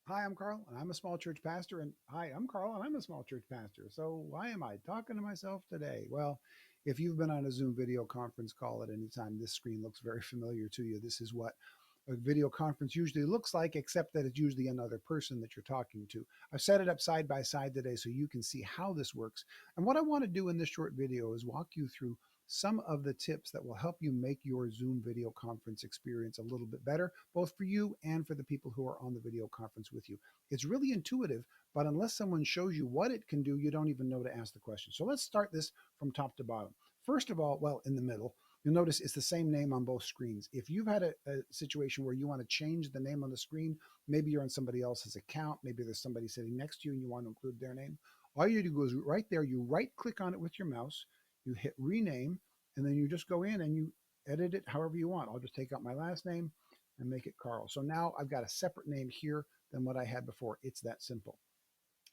Hi, I'm Carl, and I'm a small church pastor. And hi, I'm Carl, and I'm a small church pastor. So why am I talking to myself today? Well, if you've been on a Zoom video conference call at any time, this screen looks very familiar to you. This is what a video conference usually looks like, except that it's usually another person that you're talking to. I've set it up side by side today so you can see how this works. And what I want to do in this short video is walk you through some of the tips that will help you make your Zoom video conference experience a little bit better, both for you and for the people who are on the video conference with you. It's really intuitive, but unless someone shows you what it can do, you don't even know to ask the question. So let's start this from top to bottom. First of all, well, in the middle, you'll notice it's the same name on both screens. If you've had a situation where you want to change the name on the screen, maybe you're on somebody else's account, maybe there's somebody sitting next to you and you want to include their name, all you do is right there, you right click on it with your mouse, you hit rename, and then you just go in and you edit it however you want. I'll just take out my last name and make it Carl. So now I've got a separate name here than what I had before. It's that simple.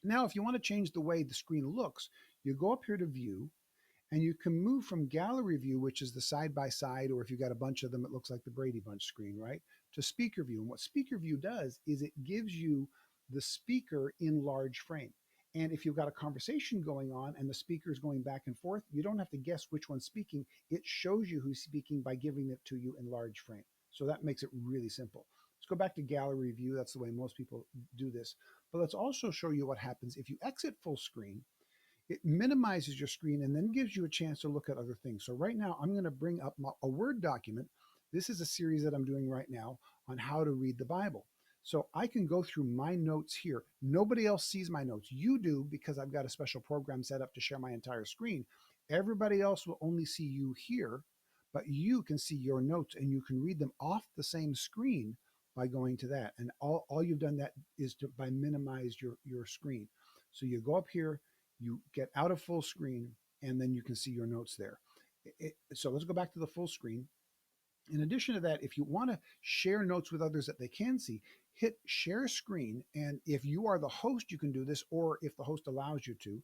Now, if you want to change the way the screen looks, you go up here to view and you can move from gallery view, which is the side by side, or if you've got a bunch of them, it looks like the Brady Bunch screen, right? To speaker view. And what speaker view does is it gives you the speaker in large frame. And if you've got a conversation going on and the speaker is going back and forth, you don't have to guess which one's speaking. It shows you who's speaking by giving it to you in large frame. So that makes it really simple. Let's go back to gallery view. That's the way most people do this. But let's also show you what happens if you exit full screen. It minimizes your screen and then gives you a chance to look at other things. So right now, I'm going to bring up a Word document. This is a series that I'm doing right now on how to read the Bible. So I can go through my notes here. Nobody else sees my notes. You do because I've got a special program set up to share my entire screen. Everybody else will only see you here, but you can see your notes and you can read them off the same screen by going to that. And all you've done that is to by minimize your screen. So you go up here, you get out of full screen, and then you can see your notes there. So let's go back to the full screen. In addition to that, if you want to share notes with others that they can see, hit share screen. And if you are the host, you can do this, or if the host allows you to,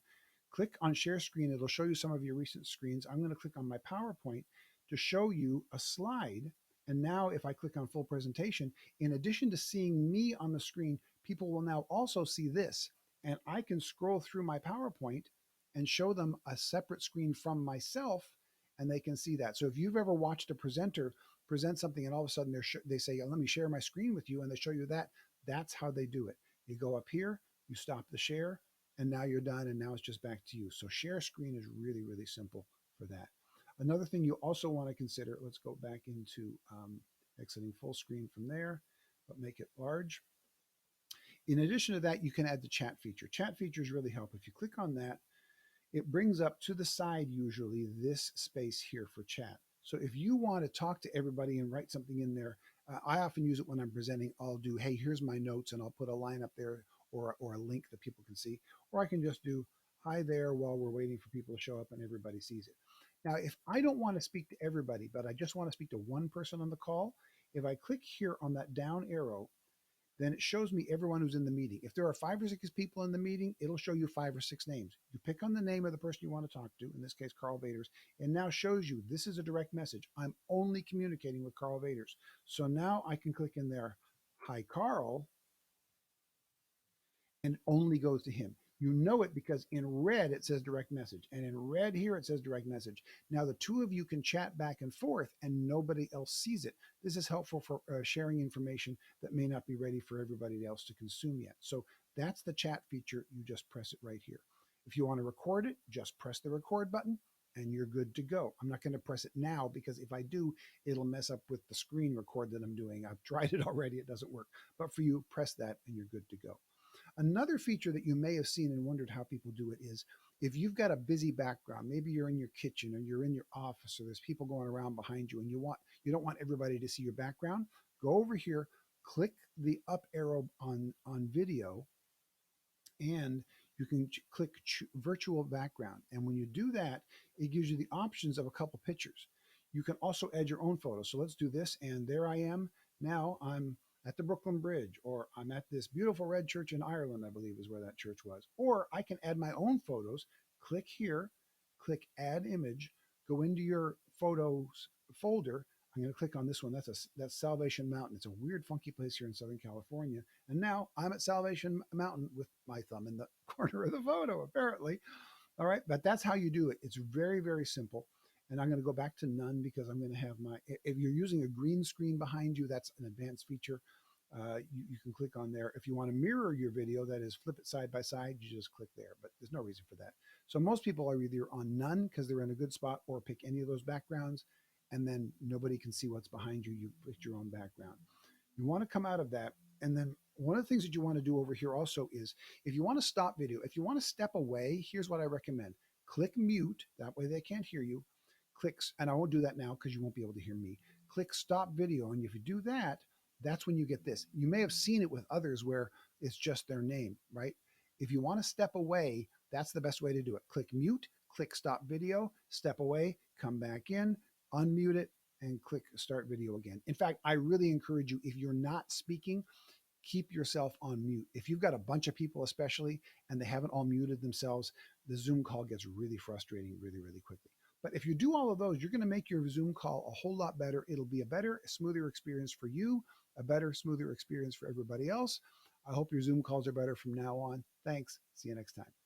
click on share screen. It'll show you some of your recent screens. I'm going to click on my PowerPoint to show you a slide. And now if I click on full presentation, in addition to seeing me on the screen, people will now also see this. And I can scroll through my PowerPoint and show them a separate screen from myself, and they can see that. So if you've ever watched a presenter present something and all of a sudden they say, let me share my screen with you, and they show you that, that's how they do it. You go up here, you stop the share, and now you're done, and now it's just back to you. So share screen is really, really simple for that. Another thing you also want to consider, let's go back into exiting full screen from there, but make it large. In addition to that, you can add the chat feature. Chat features really help. If you click on that, it brings up to the side usually this space here for chat. So if you want to talk to everybody and write something in there, I often use it when I'm presenting. I'll do, hey, here's my notes, and I'll put a line up there or a link that people can see. Or I can just do, hi there, while we're waiting for people to show up and everybody sees it. Now, if I don't want to speak to everybody, but I just want to speak to one person on the call, if I click here on that down arrow, then it shows me everyone who's in the meeting. If there are 5 or 6 people in the meeting, it'll show you 5 or 6 names. You pick on the name of the person you want to talk to, in this case, Carl Vaders, and now shows you this is a direct message. I'm only communicating with Carl Vaders. So now I can click in there, hi, Carl, and it only goes to him. You know it because in red it says direct message, and in red here it says direct message. Now the two of you can chat back and forth, and nobody else sees it. This is helpful for sharing information that may not be ready for everybody else to consume yet. So that's the chat feature. You just press it right here. If you want to record it, just press the record button and you're good to go. I'm not going to press it now because if I do, it'll mess up with the screen record that I'm doing. I've tried it already. It doesn't work. But for you, press that and you're good to go. Another feature that you may have seen and wondered how people do it is if you've got a busy background, maybe you're in your kitchen or you're in your office or there's people going around behind you and you don't want everybody to see your background, go over here, click the up arrow on video, and you can click virtual background. And when you do that, it gives you the options of a couple pictures. You can also add your own photos. So let's do this. And there I am. Now I'm at the Brooklyn Bridge, or I'm at this beautiful red church in Ireland, I believe is where that church was. Or I can add my own photos. Click here, click add image, go into your photos folder. I'm going to click on this one. That's Salvation Mountain. It's a weird, funky place here in Southern California. And now I'm at Salvation Mountain with my thumb in the corner of the photo, apparently. All right, but that's how you do it. It's very, very simple. And I'm going to go back to none because I'm going to have if you're using a green screen behind you, that's an advanced feature. You can click on there. If you want to mirror your video, that is flip it side by side, you just click there, but there's no reason for that. So most people are either on none because they're in a good spot, or pick any of those backgrounds, and then nobody can see what's behind you. You picked your own background. You want to come out of that. And then one of the things that you want to do over here also is if you want to stop video, if you want to step away, here's what I recommend. Click mute. That way they can't hear you. Clicks, and I won't do that now because you won't be able to hear me. Click stop video. And if you do that, that's when you get this. You may have seen it with others where it's just their name, right? If you want to step away, that's the best way to do it. Click mute, click stop video, step away, come back in, unmute it, and click start video again. In fact, I really encourage you, if you're not speaking, keep yourself on mute. If you've got a bunch of people, especially, and they haven't all muted themselves, the Zoom call gets really frustrating really, really quickly. But if you do all of those, you're going to make your Zoom call a whole lot better. It'll be a better, smoother experience for you, a better, smoother experience for everybody else. I hope your Zoom calls are better from now on. Thanks. See you next time.